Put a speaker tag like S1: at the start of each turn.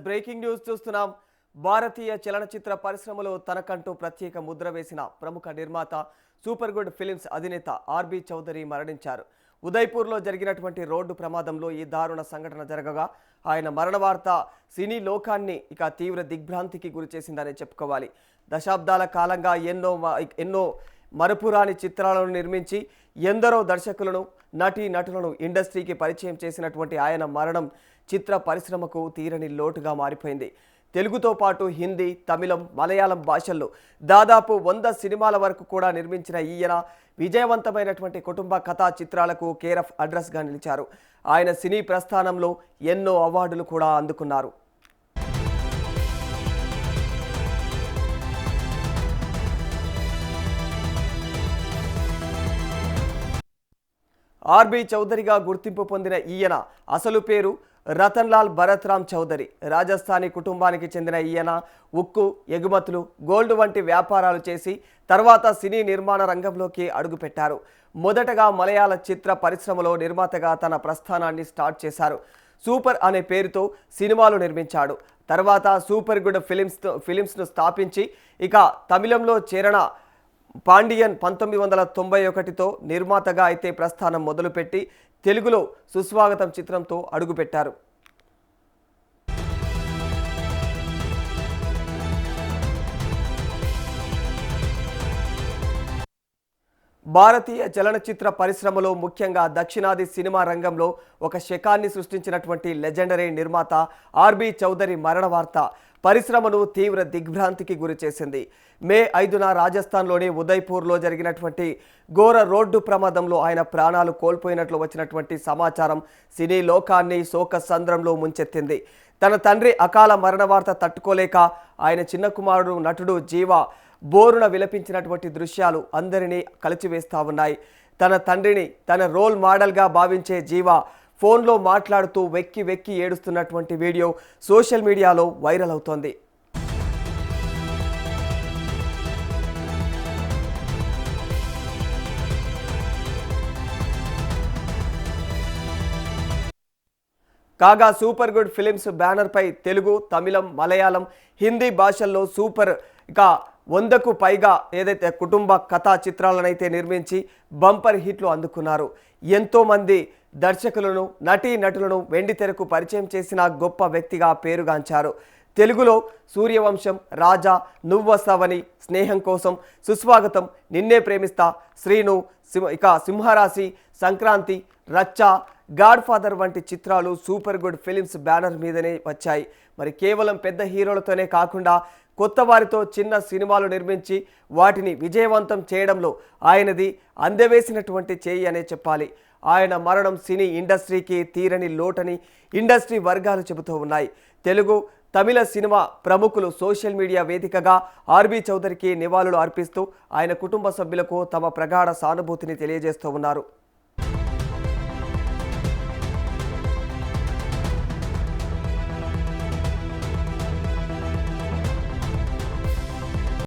S1: Breaking news చూస్తున్నాం. భారతీయ చలనచిత్ర పరిశ్రమలో తనకంటూ ప్రత్యేక ముద్ర వేసిన ప్రముఖ నిర్మాత సూపర్ గుడ్ ఫిలిమ్స్ అధినేత ఆర్బి చౌదరి మరణించారు. ఉదయ్పూర్లో జరిగినటువంటి రోడ్డు ప్రమాదంలో ఈ దారుణ సంఘటన జరగగా ఆయన మరణ వార్త సినీ లోకాన్ని తీవ్ర దిగ్భ్రాంతికి గురిచేసిందని చెప్పుకోవాలి. దశాబ్దాల కాలంగా ఎన్నో మరపురాని చిత్రాలను నిర్మించి ఎందరో దర్శకులను నటులను ఇండస్ట్రీకి పరిచయం చేసినటువంటి ఆయన మరణం చిత్ర పరిశ్రమకు తీరని లోటుగా మారిపోయింది. తెలుగుతో పాటు హిందీ, తమిళం, మలయాళం భాషల్లో దాదాపు 100 సినిమాల వరకు కూడా నిర్మించిన ఈయన విజయవంతమైనటువంటి కుటుంబ కథా చిత్రాలకు కేర్ ఆఫ్ అడ్రస్గా నిలిచారు. ఆయన సినీ ప్రస్థానంలో ఎన్నో అవార్డులు కూడా అందుకున్నారు. ఆర్బి చౌదరిగా గుర్తింపు పొందిన ఈయన అసలు పేరు రతన్ లాల్ భరత్ రామ్ చౌదరి. రాజస్థానీ కుటుంబానికి చెందిన ఈయన ఉక్కు, ఎగుమతులు, గోల్డ్ వంటి వ్యాపారాలు చేసి తర్వాత సినీ నిర్మాణ రంగంలోకి అడుగుపెట్టారు. మొదటగా మలయాళ చిత్ర పరిశ్రమలో నిర్మాతగా తన ప్రస్థానాన్ని స్టార్ట్ చేశారు. సూపర్ అనే పేరుతో సినిమాలు నిర్మించాడు. తర్వాత సూపర్ గుడ్ ఫిలిమ్స్ను స్థాపించి తమిళంలో చేరణ పాండియన్ 1991తో నిర్మాతగా అయితే ప్రస్థానం మొదలుపెట్టి తెలుగులో సుస్వాగతం చిత్రంతో అడుగుపెట్టారు. భారతీయ చలనచిత్ర పరిశ్రమలో ముఖ్యంగా దక్షిణాది సినిమా రంగంలో ఒక శకాన్ని సృష్టించినటువంటి లెజెండరీ నిర్మాత ఆర్బి చౌదరి మరణ వార్త పరిశ్రమను తీవ్ర దిగ్భ్రాంతికి గురిచేసింది. మే 5న రాజస్థాన్లోని ఉదయ్పూర్లో జరిగినటువంటి ఘోర రోడ్డు ప్రమాదంలో ఆయన ప్రాణాలు కోల్పోయినట్లు వచ్చినటువంటి సమాచారం సినీ లోకాన్ని శోక సంద్రంలో ముంచెత్తింది. తన తండ్రి అకాల మరణ వార్త తట్టుకోలేక ఆయన చిన్న కుమారుడు నటుడు జీవ బోరున విలపించినటువంటి దృశ్యాలు అందరినీ కలిచివేస్తా ఉన్నాయి. తన తండ్రిని తన రోల్ మోడల్గా భావించే జీవ ఫోన్లో మాట్లాడుతూ వెక్కి వెక్కి ఏడుస్తున్నటువంటి వీడియో సోషల్ మీడియాలో వైరల్ అవుతోంది. కాగా సూపర్ గుడ్ ఫిలిమ్స్ బ్యానర్పై తెలుగు, తమిళం, మలయాళం, హిందీ భాషల్లో సూపర్ 100కు పైగా ఏదైతే కుటుంబ కథా చిత్రాలనైతే నిర్మించి బంపర్ హిట్లు అందుకున్నారు. ఎంతోమంది దర్శకులను, నటులను వెండితెరకు పరిచయం చేసిన గొప్ప వ్యక్తిగా పేరుగాంచారు. తెలుగులో సూర్యవంశం, రాజా, నువ్వొస్తావని, స్నేహం కోసం, సుస్వాగతం, నిన్నే ప్రేమిస్తా, శ్రీను, సింహరాశి, సంక్రాంతి, రచ్చ, గాడ్ ఫాదర్ వంటి చిత్రాలు సూపర్ గుడ్ ఫిలిమ్స్ బ్యానర్ మీదనే వచ్చాయి. మరి కేవలం పెద్ద హీరోలతోనే కాకుండా కొత్త వారితో చిన్న సినిమాలు నిర్మించి వాటిని విజయవంతం చేయడంలో ఆయనది అందవేసినటువంటి చేయి అనే చెప్పాలి. ఆయన మరణం సినీ ఇండస్ట్రీకి తీరని లోటని ఇండస్ట్రీ వర్గాలు చెబుతూ ఉన్నాయి. తెలుగు, తమిళ సినిమా ప్రముఖులు సోషల్ మీడియా వేదికగా ఆర్బి చౌదరికి నివాళులు అర్పిస్తూ ఆయన కుటుంబ సభ్యులకు తమ ప్రగాఢ సానుభూతిని తెలియజేస్తూ ఉన్నారు.